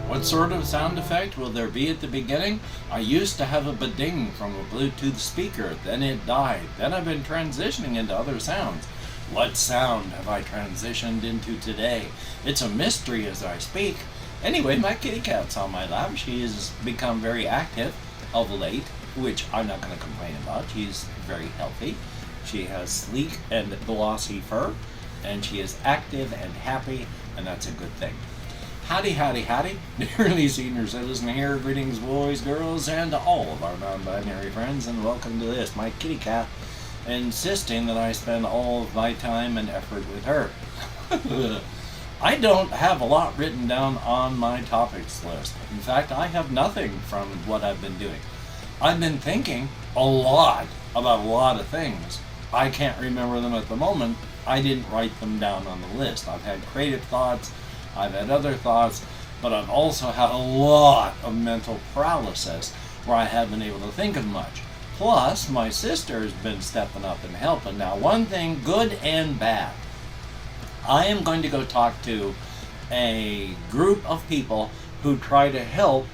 What sort of sound effect will there be at the beginning? I used to have a ba-ding from a Bluetooth speaker, then it died. Then I've been transitioning into other sounds. What sound have I transitioned into today? It's a mystery as I speak. Anyway, my kitty cat's on my lap. She has become very active of late, which I'm not going to complain about. She's very healthy. She has sleek and glossy fur, and she is active and happy, and that's a good thing. Howdy, howdy, howdy, dearly senior citizen here. Greetings, boys, girls, and all of our non-binary friends, and welcome to this, my kitty cat, insisting that I spend all of my time and effort with her. I don't have a lot written down on my topics list. In fact, I have nothing from what I've been doing. I've been thinking a lot about a lot of things. I can't remember them at the moment. I didn't write them down on the list. I've had creative thoughts, I've had other thoughts, but I've also had a lot of mental paralysis where I haven't been able to think of much. Plus, my sister's been stepping up and helping. Now, one thing, good and bad. I am going to go talk to a group of people who try to help,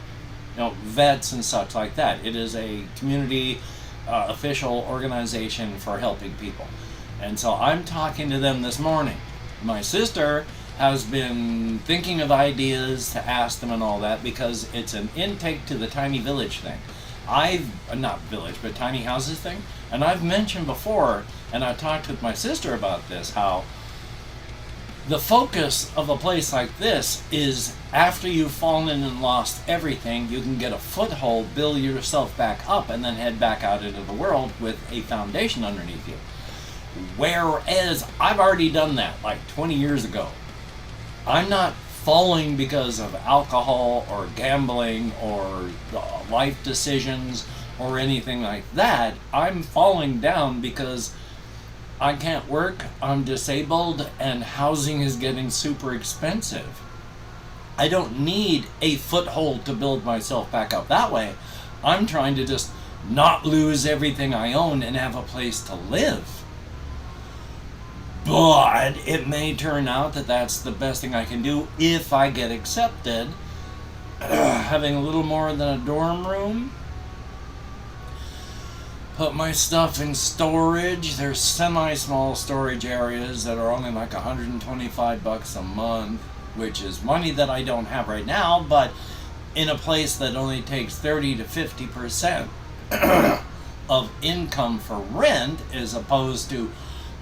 vets and such like that. It is a community official organization for helping people. And so I'm talking to them this morning. My sister has been thinking of ideas to ask them and all that because it's an intake to the tiny village thing. Tiny houses thing. And I've mentioned before, and I talked with my sister about this, how the focus of a place like this is after you've fallen and lost everything, you can get a foothold, build yourself back up, and then head back out into the world with a foundation underneath you. Whereas I've already done that like 20 years ago. I'm not falling because of alcohol or gambling or life decisions or anything like that. I'm falling down because I can't work, I'm disabled, and housing is getting super expensive. I don't need a foothold to build myself back up that way. I'm trying to just not lose everything I own and have a place to live. But it may turn out that that's the best thing I can do if I get accepted. Having a little more than a dorm room. Put my stuff in storage. There's semi-small storage areas that are only like $125 a month, which is money that I don't have right now, but in a place that only takes 30 to 50% of income for rent, as opposed to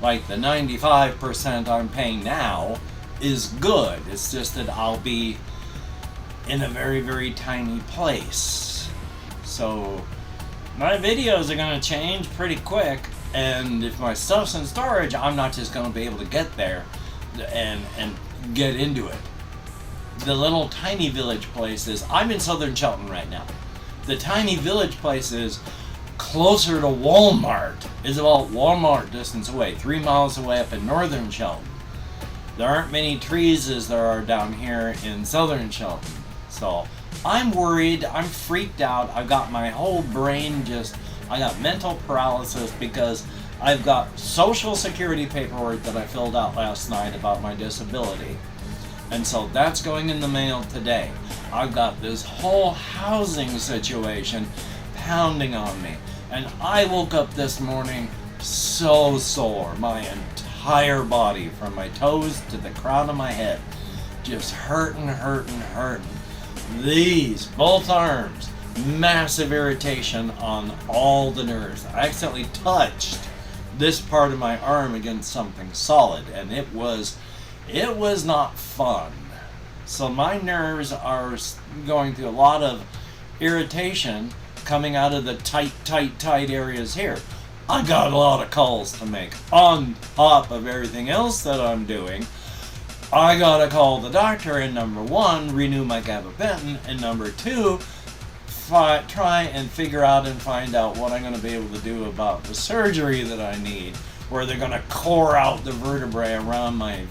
like the 95% I'm paying now, is good. It's just that I'll be in a very, very tiny place. So my videos are going to change pretty quick, and if my stuff's in storage, I'm not just going to be able to get there and get into it. The little tiny village places, I'm in southern Shelton right now. The tiny village places closer to Walmart is about Walmart distance away, 3 miles away up in northern Shelton. There aren't many trees as there are down here in southern Shelton. So I'm worried, I'm freaked out, I've got my whole brain I got mental paralysis because I've got social security paperwork that I filled out last night about my disability. And so that's going in the mail today. I've got this whole housing situation pounding on me. And I woke up this morning so sore, my entire body, from my toes to the crown of my head, just hurting. Both arms, massive irritation on all the nerves. I accidentally touched this part of my arm against something solid, and it was not fun. So my nerves are going through a lot of irritation coming out of the tight areas here. I got a lot of calls to make on top of everything else that I'm doing. I gotta call the doctor, and number one, renew my gabapentin, and number two, try and figure out and find out what I'm gonna be able to do about the surgery that I need, where they're gonna core out the vertebrae around my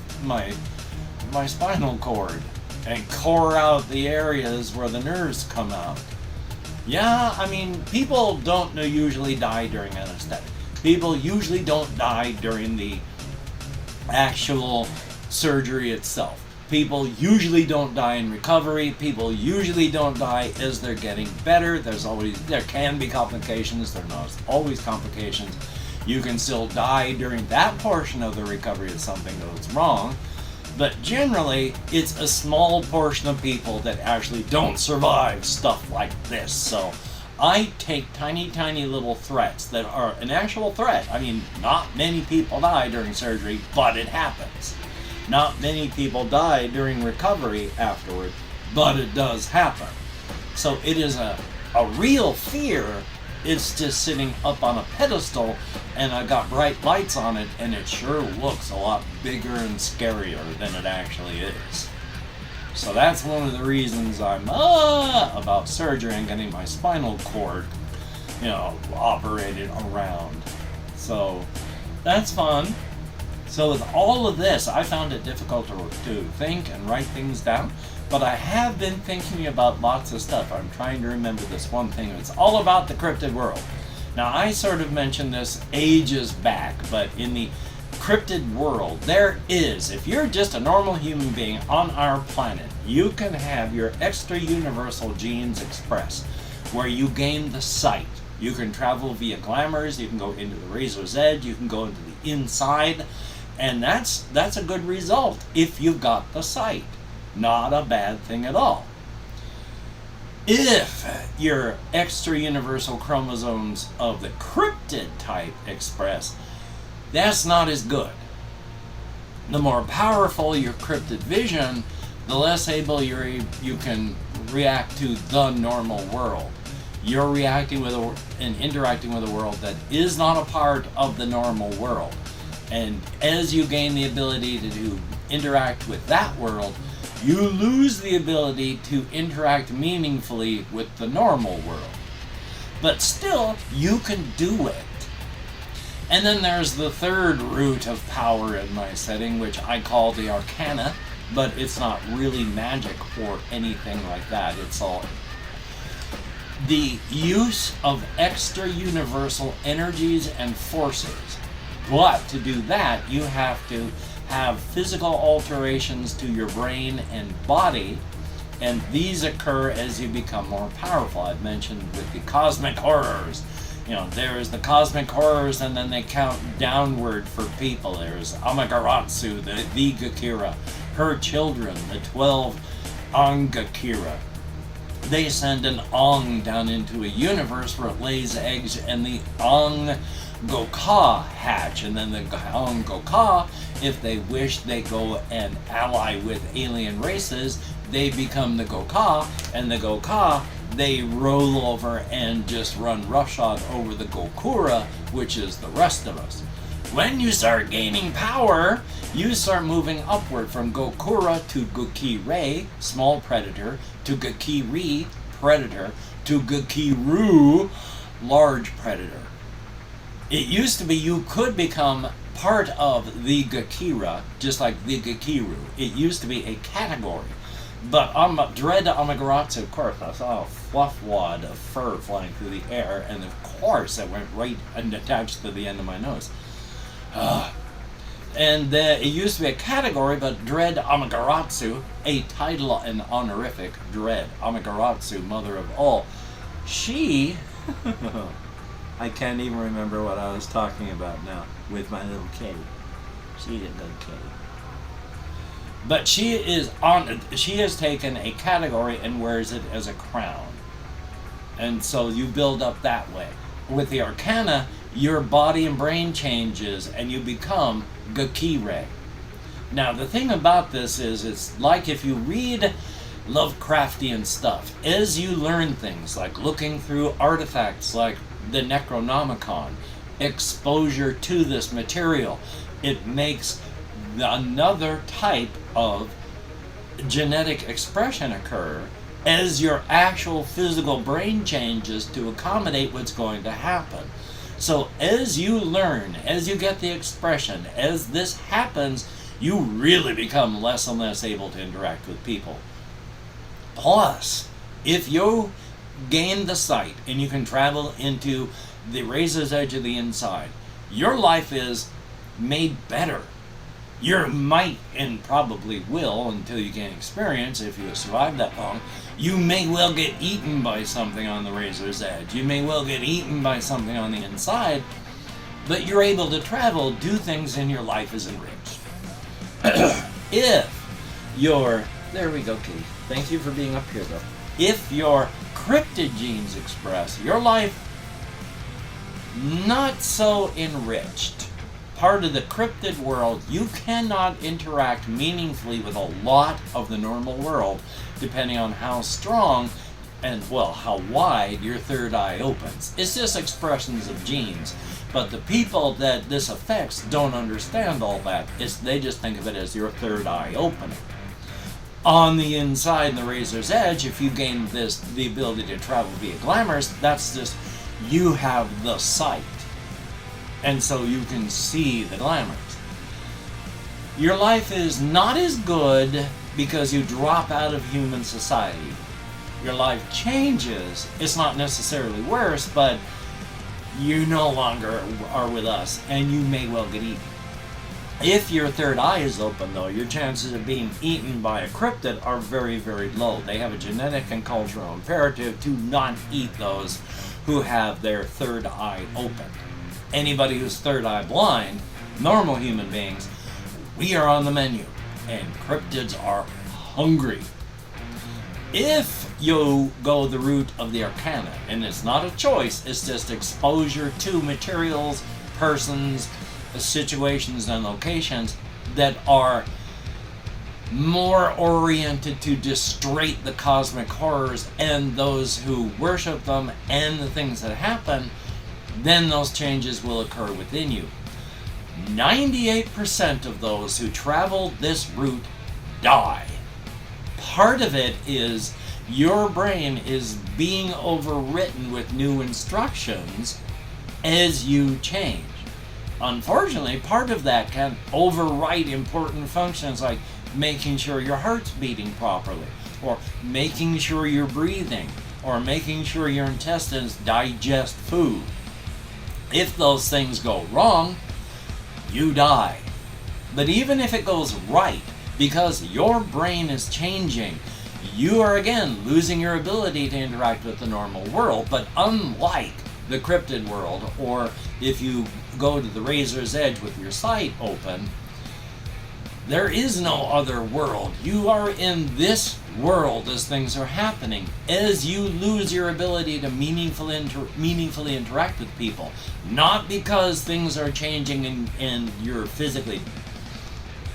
spinal cord and core out the areas where the nerves come out. Yeah, I mean, people don't usually die during anesthetic. People usually don't die during the actual surgery itself. People usually don't die in recovery. People usually don't die as they're getting better. There can be complications. There are not always complications. You can still die during that portion of the recovery if something goes wrong. But generally, it's a small portion of people that actually don't survive stuff like this. So I take tiny, tiny little threats that are an actual threat. I mean, not many people die during surgery, but it happens. Not many people die during recovery afterward, but it does happen. So it is a real fear. It's just sitting up on a pedestal, and I got bright lights on it, and it sure looks a lot bigger and scarier than it actually is. So that's one of the reasons I'm about surgery and getting my spinal cord, operated around. So that's fun. So with all of this, I found it difficult to think and write things down, but I have been thinking about lots of stuff. I'm trying to remember this one thing. It's all about the cryptid world. Now, I sort of mentioned this ages back, but in the cryptid world, there is, if you're just a normal human being on our planet, you can have your extra universal genes expressed, where you gain the sight. You can travel via glamours, you can go into the razor's edge, you can go into the inside, and that's a good result if you've got the sight. Not a bad thing at all. If your extra universal chromosomes of the cryptid type express, that's not as good. The more powerful your cryptid vision, the less able you can react to the normal world. You're reacting with and interacting with a world that is not a part of the normal world. And as you gain the ability to interact with that world, you lose the ability to interact meaningfully with the normal world. But still, you can do it. And then there's the third root of power in my setting, which I call the arcana, but it's not really magic or anything like that. It's all the use of extra universal energies and forces. But to do that, you have to have physical alterations to your brain and body, and these occur as you become more powerful. I've mentioned with the cosmic horrors. There's the cosmic horrors, and then they count downward for people. There's Amaterasu, the Gakira, her children, the 12 Angakira. They send an Ang down into a universe where it lays eggs, and the Ang Goka hatch, and then the Ang Goka, if they wish, they go and ally with alien races. They become the Goka, and the Goka, they roll over and just run roughshod over the Gokura, which is the rest of us. When you start gaining power, you start moving upward from Gokura to Gokire, small predator, to Gokiri, predator, to Gokiru, large predator. It used to be you could become part of the Gakira, just like the Gakiru. It used to be a category. But Dread Amaterasu, of course, I saw a fluff wad of fur flying through the air, and of course it went right and attached to the end of my nose. And it used to be a category, but Dread Amaterasu, a title and honorific, Dread Amaterasu, mother of all, she... I can't even remember what I was talking about now with my little kitty. She's a good kitty. But she has taken a category and wears it as a crown. And so you build up that way. With the arcana, your body and brain changes and you become Gakire. Now the thing about this is, it's like if you read Lovecraftian stuff, as you learn things like looking through artifacts like the Necronomicon, exposure to this material, it makes another type of genetic expression occur as your actual physical brain changes to accommodate what's going to happen. So as you learn, as you get the expression, as this happens, you really become less and less able to interact with people. Plus, if you gain the sight and you can travel into the razor's edge of the inside, your life is made better. You might and probably will, until you gain experience, if you survive that long, you may well get eaten by something on the razor's edge. You may well get eaten by something on the inside, but you're able to travel, do things, and your life is enriched. If your... There we go, Kitty. Thank you for being up here, though. If your cryptid genes express, your life not so enriched. Part of the cryptid world, you cannot interact meaningfully with a lot of the normal world, depending on how strong and, well, how wide your third eye opens. It's just expressions of genes. But the people that this affects don't understand all that. They just think of it as your third eye opening. On the inside, in the razor's edge, if you gain the ability to travel via glamours, that's just, you have the sight. And so you can see the glamours. Your life is not as good because you drop out of human society. Your life changes. It's not necessarily worse, but you no longer are with us, and you may well get eaten. If your third eye is open, though, your chances of being eaten by a cryptid are very, very low. They have a genetic and cultural imperative to not eat those who have their third eye open. Anybody who's third eye blind, normal human beings, we are on the menu, and cryptids are hungry. If you go the route of the arcana, and it's not a choice, it's just exposure to materials, persons, situations, and locations that are more oriented to demonstrate the cosmic horrors and those who worship them and the things that happen, then those changes will occur within you. 98% of those who travel this route die. Part of it is your brain is being overwritten with new instructions as you change. Unfortunately, part of that can overwrite important functions like making sure your heart's beating properly, or making sure you're breathing, or making sure your intestines digest food. If those things go wrong, you die. But even if it goes right, because your brain is changing, you are again losing your ability to interact with the normal world. But unlike the cryptid world, or if you go to the razor's edge with your sight open, there is no other world. You are in this world as things are happening. As you lose your ability to meaningfully interact with people, not because things are changing and you're physically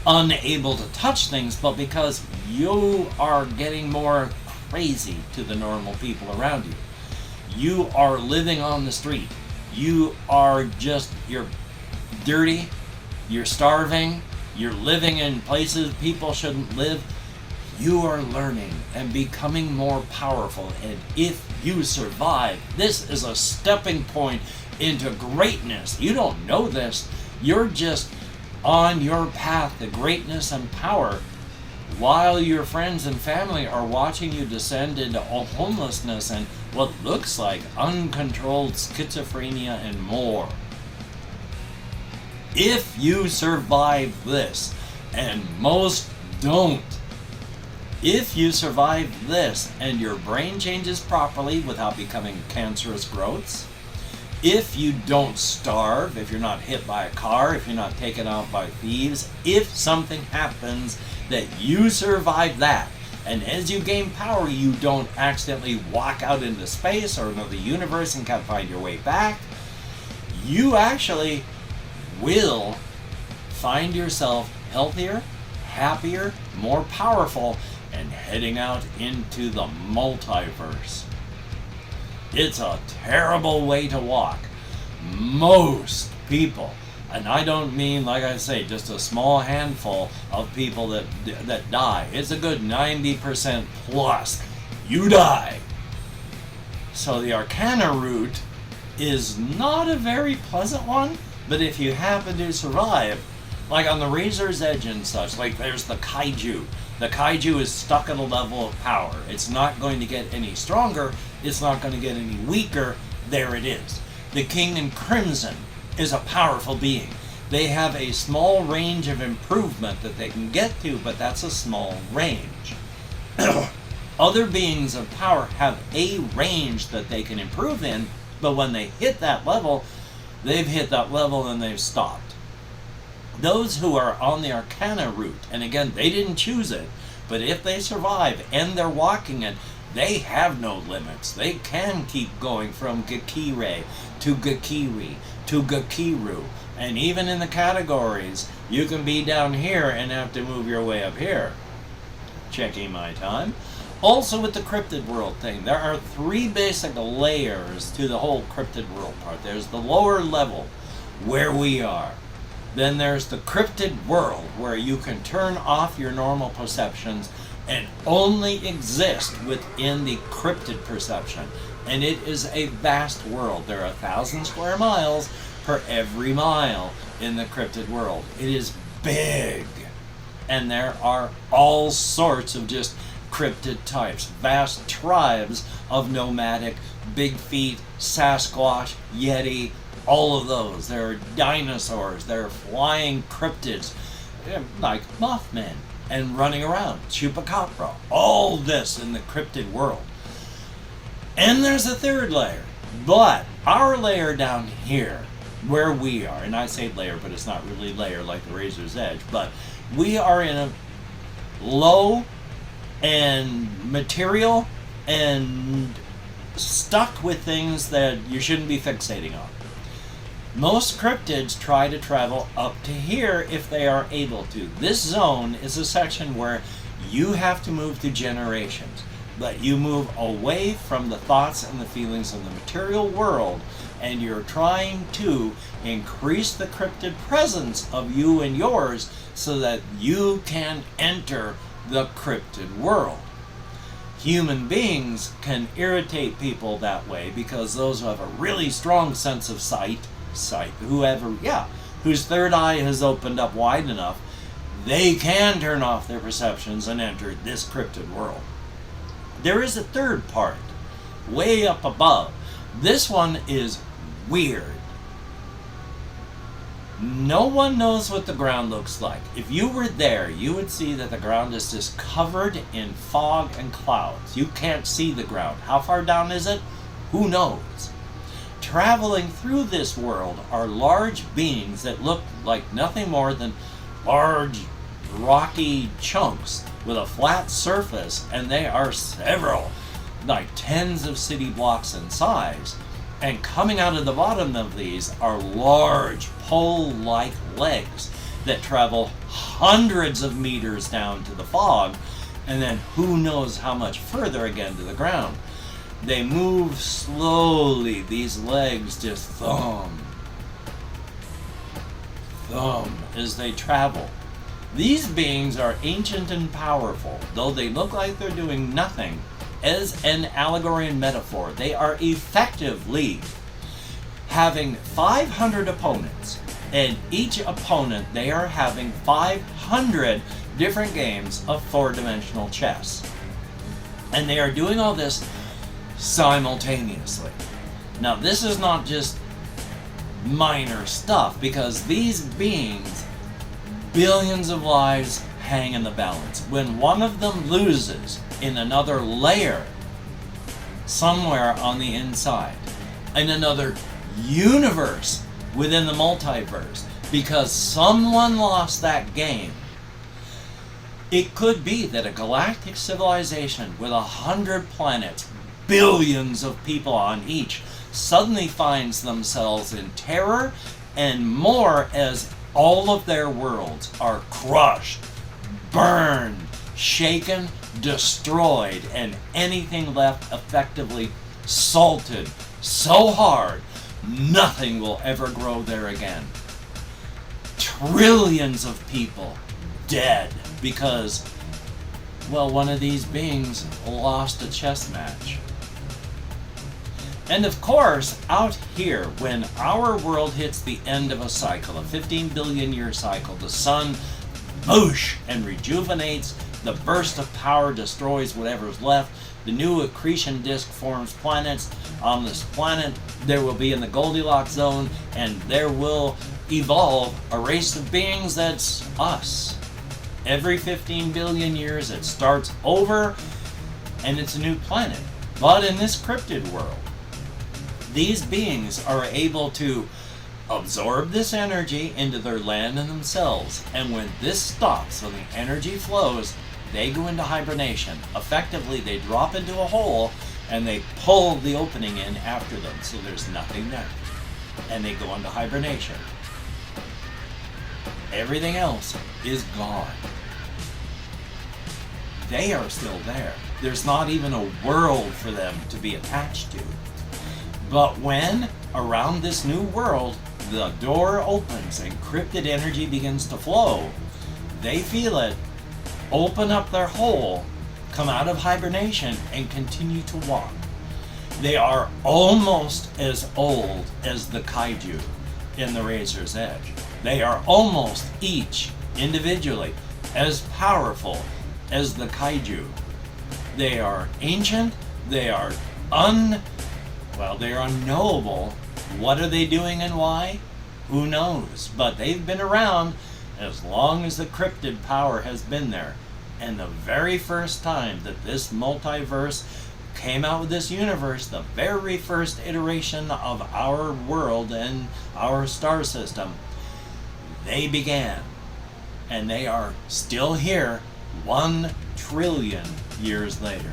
unable to touch things, but because you are getting more crazy to the normal people around you. You are living on the street. You're dirty, you're starving, you're living in places people shouldn't live. You are learning and becoming more powerful, and if you survive, this is a stepping point into greatness. You don't know this. You're just on your path to greatness and power, while your friends and family are watching you descend into homelessness and what looks like uncontrolled schizophrenia and more. If you survive this, and most don't, if you survive this and your brain changes properly without becoming cancerous growths, if you don't starve, if you're not hit by a car, if you're not taken out by thieves, if something happens that you survive that, and as you gain power, you don't accidentally walk out into space or another universe and can't find your way back, you actually will find yourself healthier, happier, more powerful, and heading out into the multiverse. It's a terrible way to walk. Most people, and I don't mean, like I say, just a small handful of people that die. It's a good 90% plus. You die. So the Arcana route is not a very pleasant one, but if you happen to survive, like on the Razor's Edge and such, like there's the Kaiju. The Kaiju is stuck at a level of power. It's not going to get any stronger. It's not going to get any weaker. There it is. The King in Crimson is a powerful being. They have a small range of improvement that they can get to, but that's a small range. Other beings of power have a range that they can improve in, but when they hit that level, they've hit that level and they've stopped. Those who are on the Arcana route, and again, they didn't choose it, but if they survive and they're walking it, they have no limits. They can keep going from Gakire to Gakiri to Gakiru. And even in the categories, you can be down here and have to move your way up here. Checking my time. Also with the Cryptid world thing, there are 3 basic layers to the whole Cryptid world part. There's the lower level, where we are. Then there's the Cryptid world, where you can turn off your normal perceptions and only exist within the Cryptid perception. And it is a vast world. There are 1,000 square miles per every mile in the Cryptid world. It is big. And there are all sorts of just cryptid types. Vast tribes of nomadic, big feet, Sasquatch, Yeti, all of those. There are dinosaurs. There are flying cryptids like Mothman and running around. Chupacabra. All this in the cryptid world. And there's a 3rd layer. But our layer down here, where we are, and I say layer, but it's not really layer like the razor's edge, but we are in a low and material and stuck with things that you shouldn't be fixating on. Most cryptids try to travel up to here if they are able to. This zone is a section where you have to move through generations, but you move away from the thoughts and the feelings of the material world, and you're trying to increase the cryptid presence of you and yours so that you can enter the cryptid world. Human beings can irritate people that way because those who have a really strong sense of sight, whose 3rd eye has opened up wide enough, they can turn off their perceptions and enter this cryptid world. There is a 3rd part, way up above. This one is weird. No one knows what the ground looks like. If you were there, you would see that the ground is just covered in fog and clouds. You can't see the ground. How far down is it? Who knows? Traveling through this world are large beings that look like nothing more than large rocky chunks with a flat surface, and they are several, like tens of city blocks in size. And coming out of the bottom of these are large pole-like legs that travel hundreds of meters down to the fog, and then who knows how much further again to the ground. They move slowly. These legs just thump as they travel. These beings are ancient and powerful, though they look like they're doing nothing. As an allegory and metaphor, they are effectively having 500 opponents, and each opponent they are having 500 different games of 4-dimensional chess. And they are doing all this simultaneously. Now, this is not just minor stuff, because these beings, billions of lives hang in the balance. When one of them loses in another layer, somewhere on the inside, in another universe within the multiverse, because someone lost that game, it could be that a galactic civilization with 100 planets, billions of people on each, suddenly finds themselves in terror and more as all of their worlds are crushed, burned, shaken, destroyed, and anything left effectively salted so hard nothing will ever grow there again. Trillions of people dead because, well, one of these beings lost a chess match. And of course, out here, when our world hits the end of a cycle, a 15 billion year cycle, the sun, boosh, and rejuvenates, the burst of power destroys whatever's left, the new accretion disk forms planets. On this planet, there will be in the Goldilocks zone, and there will evolve a race of beings that's us. Every 15 billion years it starts over and it's a new planet. But in this cryptid world, these beings are able to absorb this energy into their land and themselves. And when this stops, when the energy flows, they go into hibernation. Effectively, they drop into a hole and they pull the opening in after them, so there's nothing there. And they go into hibernation. Everything else is gone. They are still there. There's not even a world for them to be attached to. But when, around this new world, the door opens and cryptid energy begins to flow, they feel it, open up their hole, come out of hibernation, and continue to walk. They are almost as old as the kaiju in the Razor's Edge. They are almost each individually as powerful as the kaiju. They are ancient, they are unknowable. What are they doing and why? Who knows? But they've been around as long as the cryptid power has been there. And the very first time that this multiverse came out with this universe, the very first iteration of our world and our star system, they began. And they are still here 1 trillion years later.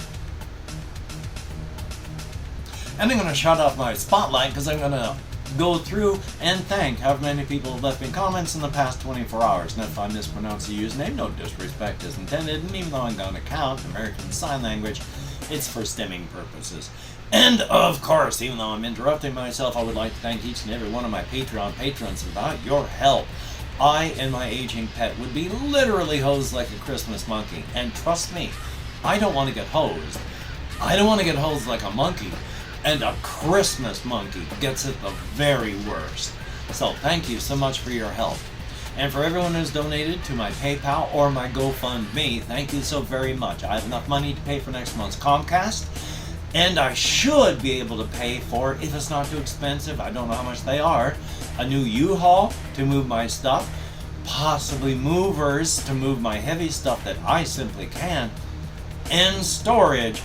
And I'm going to shut off my spotlight because I'm going to go through and thank however many people have left me comments in the past 24 hours. And if I mispronounce the username, no disrespect is intended. And even though I'm going to count American Sign Language, it's for stemming purposes. And of course, even though I'm interrupting myself, I would like to thank each and every one of my Patreon patrons. Without your help, I and my aging pet would be literally hosed like a Christmas monkey. And trust me, I don't want to get hosed. I don't want to get hosed like a monkey. And a Christmas monkey gets it the very worst. So thank you so much for your help. And for everyone who's donated to my PayPal or my GoFundMe, thank you so very much. I have enough money to pay for next month's Comcast. And I should be able to pay for, if it's not too expensive, I don't know how much they are, a new U-Haul to move my stuff, possibly movers to move my heavy stuff that I simply can't, and storage,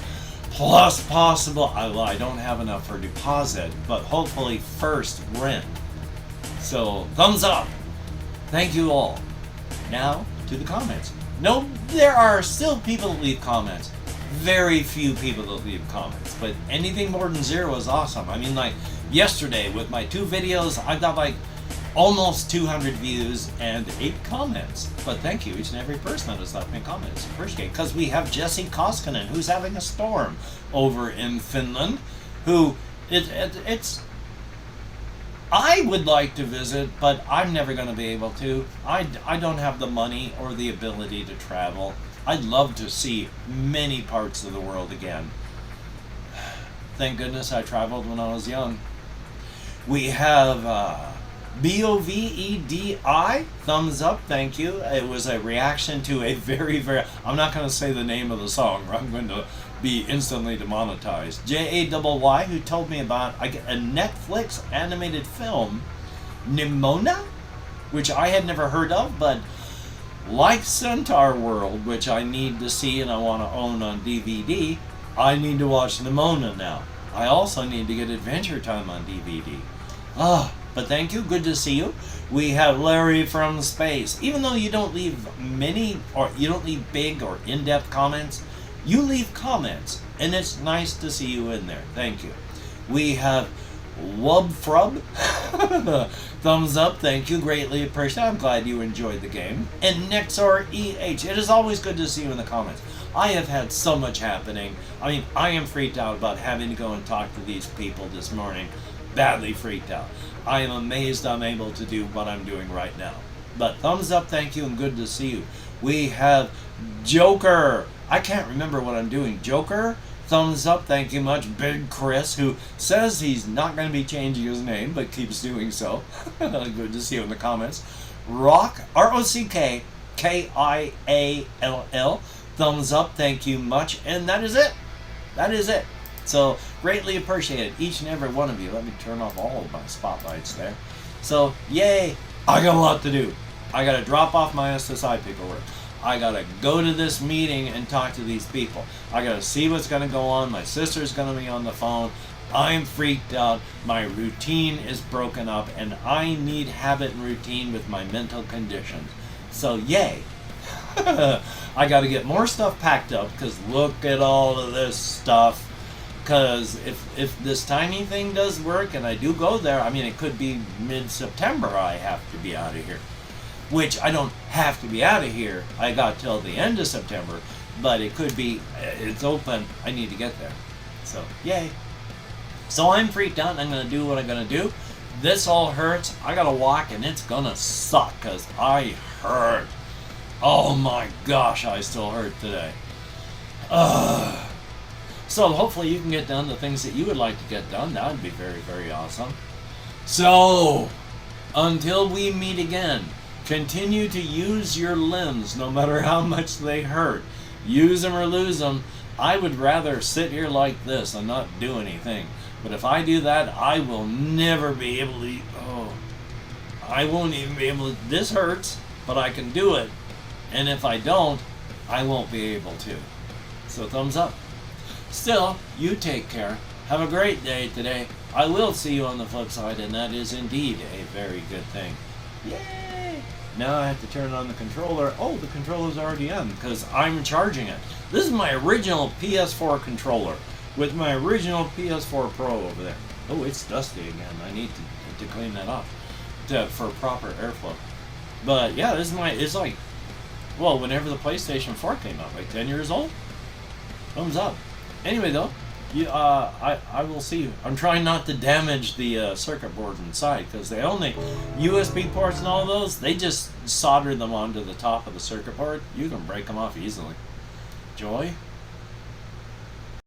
plus possible, I don't have enough for deposit, but hopefully first rent. So, thumbs up. Thank you all. Now, to the comments. No, there are still people that leave comments. Very few people that leave comments, but anything more than 0 is awesome. I mean, like yesterday with my 2 videos, I got like almost 200 views and 8 comments. But thank you, each and every person that has left me comments. Appreciate it. Because we have Jesse Koskinen, who's having a storm over in Finland, who it's I would like to visit, but I'm never going to be able to. I don't have the money or the ability to travel. I'd love to see many parts of the world again. Thank goodness I traveled when I was young. We have BOVEDI, thumbs up, thank you. It was a reaction to a very, I'm not going to say the name of the song or I'm going to be instantly demonetized. JAYY, who told me about a Netflix animated film, Nimona, which I had never heard of, but like Centaur World, which I need to see and I want to own on DVD, I need to watch Nimona now. I also need to get Adventure Time on DVD. But thank you, good to see you. We have Larry from Space. Even though you don't leave many, or you don't leave big or in-depth comments, you leave comments, and it's nice to see you in there. Thank you. We have Wubfrub. Thumbs up, thank you, greatly appreciate. I'm glad you enjoyed the game. And Nexor EH, it is always good to see you in the comments. I have had so much happening. I mean, I am freaked out about having to go and talk to these people this morning. Badly freaked out. I am amazed I'm able to do what I'm doing right now. But thumbs up, thank you, and good to see you. We have Joker. I can't remember what I'm doing. Joker, thumbs up, thank you much. Big Chris, who says he's not going to be changing his name, but keeps doing so. Good to see you in the comments. Rock, R-O-C-K, K-I-A-L-L, thumbs up, thank you much. And that is it. That is it. So, greatly appreciated, each and every one of you. Let me turn off all of my spotlights there. So, yay. I got a lot to do. I got to drop off my SSI paperwork. I got to go to this meeting and talk to these people. I got to see what's going to go on. My sister's going to be on the phone. I'm freaked out. My routine is broken up, and I need habit and routine with my mental conditions. So, yay. I got to get more stuff packed up, because look at all of this stuff. Because if this tiny thing does work and I do go there, I mean, it could be mid-September I have to be out of here. Which I don't have to be out of here. I got till the end of September, but it could be, it's open. I need to get there. So, yay. So I'm freaked out and I'm going to do what I'm going to do. This all hurts. I got to walk and it's going to suck because I hurt. Oh my gosh, I still hurt today. So hopefully you can get done the things that you would like to get done. That would be very, very awesome. So, until we meet again, continue to use your limbs no matter how much they hurt. Use them or lose them. I would rather sit here like this and not do anything. But if I do that, I will never be able to... I won't even be able to... This hurts, but I can do it. And if I don't, I won't be able to. So thumbs up. Still, you take care. Have a great day today. I will see you on the flip side, and that is indeed a very good thing. Yay! Now I have to turn on the controller. Oh, the controller's already on because I'm charging it. This is my original PS4 controller with my original PS4 Pro over there. Oh, it's dusty again. I need to clean that up for proper airflow. But yeah, this is my, it's like, well, whenever the PlayStation 4 came out, like 10 years old. Thumbs up. Anyway, though, I will see you. I'm trying not to damage the circuit board inside because they only USB ports and all those. They just solder them onto the top of the circuit board. You can break them off easily. Joy.